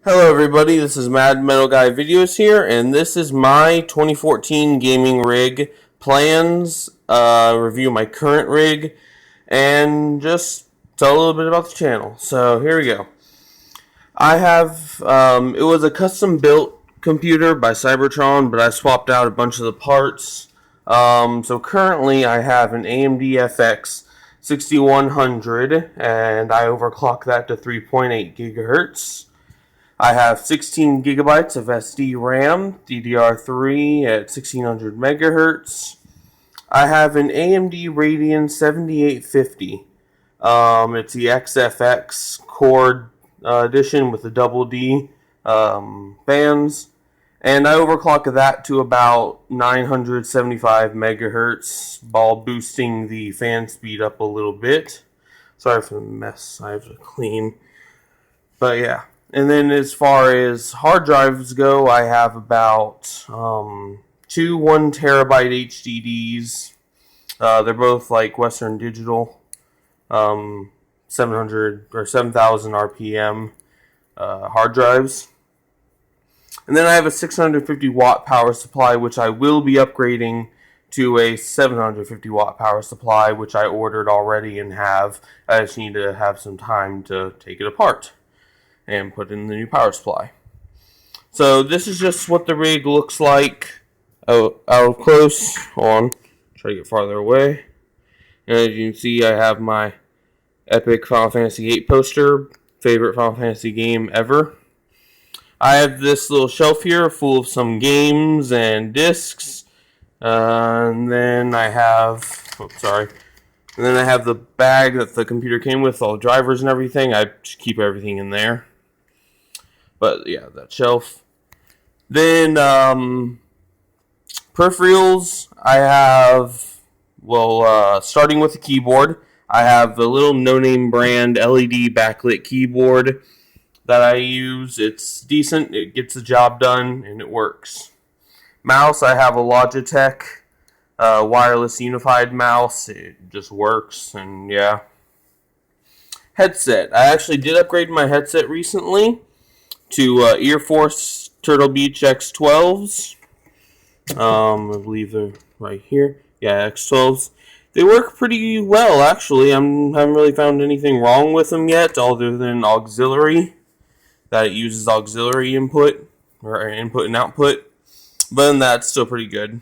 Hello everybody, this is Mad Metal Guy Videos here, and this is my 2014 gaming rig plans, review my current rig, and just tell a little bit about the channel. So here we go. I have, it was a custom built computer by Cybertron, but I swapped out a bunch of the parts. So currently I have an AMD FX 6100, and I overclock that to 3.8 gigahertz. I have 16 gigabytes of SD RAM, DDR3 at 1600 megahertz. I have an AMD Radeon 7850. It's the XFX Core edition with the double D fans. And I overclock that to about 975 megahertz, while boosting the fan speed up a little bit. Sorry for the mess I have to clean. But yeah. And then as far as hard drives go, I have about two 1 terabyte HDDs. They're both like Western Digital, 700 or 7,000 RPM hard drives. And then I have a 650 watt power supply, which I will be upgrading to a 750 watt power supply, which I ordered already and have. I just need to have some time to take it apart and put in the new power supply. So this is just what the rig looks like out close. Hold on, try to get farther away. And as you can see, I have my epic Final Fantasy VIII poster, favorite Final Fantasy game ever. I have this little shelf here full of some games and discs. And then I have, And then I have the bag that the computer came with, all the drivers and everything. I just keep everything in there. But yeah, that shelf. Then peripherals, I have, starting with the keyboard, I have the little no-name brand LED backlit keyboard that I use. It's decent, it gets the job done, and it works. Mouse, I have a Logitech wireless unified mouse. It just works, and yeah. Headset, I actually did upgrade my headset recently to Earforce Turtle Beach X12s. I believe they're right here. Yeah, X12s. They work pretty well, actually. I haven't really found anything wrong with them yet, other than auxiliary. That it uses auxiliary input, or input and output. But then that's still pretty good.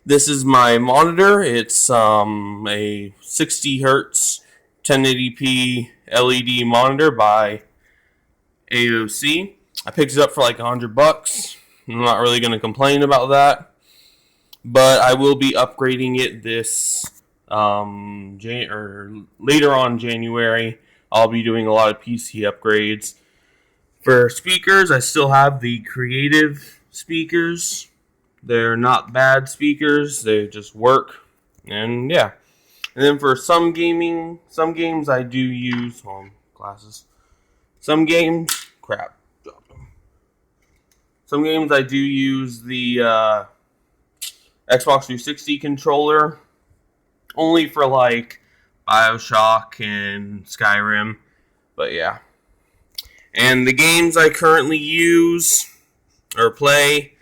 This is my monitor. It's a 60 hertz 1080p LED monitor by AOC. I picked it up for like $100. I'm not really going to complain about that, but I will be upgrading it this later on January. I'll be doing a lot of PC upgrades. For speakers, I still have the Creative speakers. They're not bad speakers. They just work, and yeah. And then for some games I do use glasses. Some games Some games I do use the Xbox 360 controller, only for like BioShock and Skyrim, but yeah. And the games I currently use or play,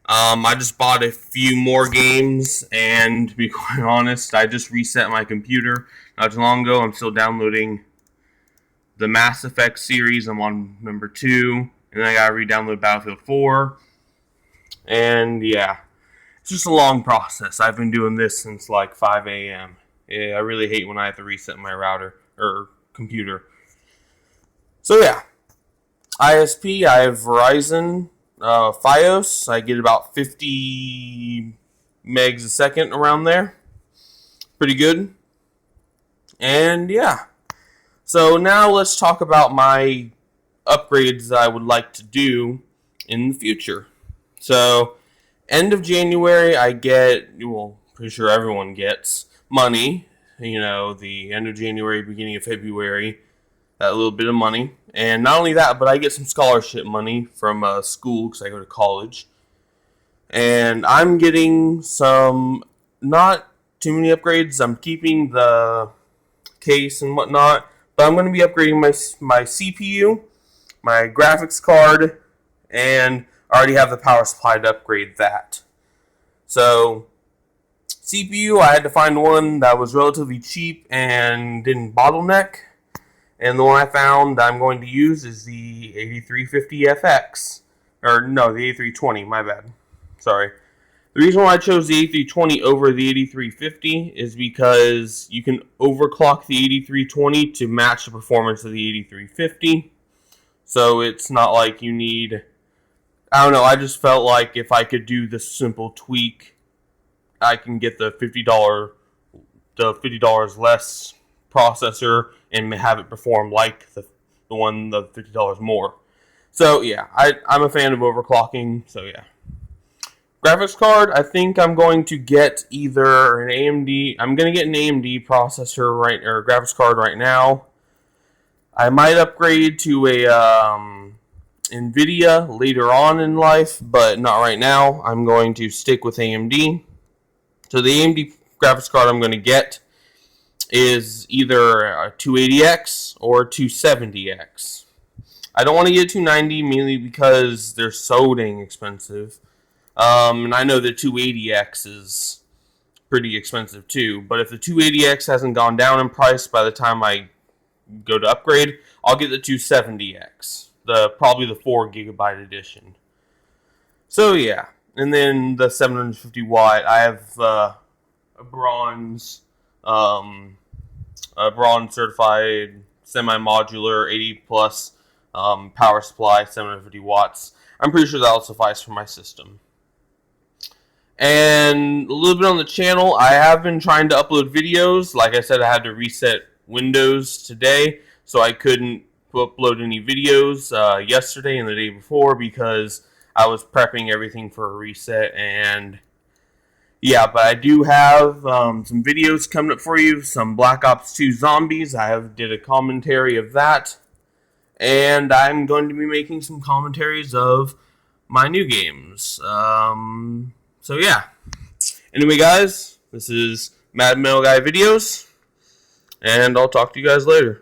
I just bought a few more games, and to be quite honest, I just reset my computer not too long ago. I'm still downloading the Mass Effect series. I'm on number 2. And then I gotta re-download Battlefield 4. And yeah, it's just a long process. I've been doing this since like 5 a.m. Yeah, I really hate when I have to reset my router or computer. So yeah, ISP, I have Verizon Fios. I get about 50 megs a second around there. Pretty good. And yeah. So now let's talk about my upgrades that I would like to do in the future. So, end of January, I get, pretty sure everyone gets money. The end of January, beginning of February, that little bit of money. And not only that, but I get some scholarship money from school because I go to college. And I'm getting some, not too many upgrades. I'm keeping the case and whatnot, but I'm going to be upgrading my CPU my graphics card, and I already have the power supply to upgrade that. So CPU, I had to find one that was relatively cheap and didn't bottleneck. And the one I found I'm going to use is the 8350FX. Or no, the 8320, my bad. Sorry. The reason why I chose the 8320 over the 8350 is because you can overclock the 8320 to match the performance of the 8350. So it's not like you need... I don't know, I just felt like if I could do this simple tweak, I can get the $50 less processor and have it perform like the $50 more. So yeah, I'm a fan of overclocking, so yeah. Graphics card, I think I'm going to get either an AMD, I'm going to get an AMD processor or graphics card right now. I might upgrade to a NVIDIA later on in life, but not right now. I'm going to stick with AMD. So the AMD graphics card I'm going to get is either a 280X or a 270X. I don't want to get a 290 mainly because they're so dang expensive. And I know the 280X is pretty expensive too, but if the 280X hasn't gone down in price by the time I go to upgrade, I'll get the 270X, probably the 4GB edition. So yeah, and then the 750 watt, I have a bronze certified semi-modular 80 plus power supply, 750 watts. I'm pretty sure that'll suffice for my system. And a little bit on the channel, I have been trying to upload videos. Like I said, I had to reset Windows today, so I couldn't upload any videos yesterday and the day before because I was prepping everything for a reset. And yeah, but I do have some videos coming up for you, some Black Ops 2 Zombies. I did a commentary of that, and I'm going to be making some commentaries of my new games. So yeah. Anyway, guys, this is Mad Metal Guy Videos, and I'll talk to you guys later.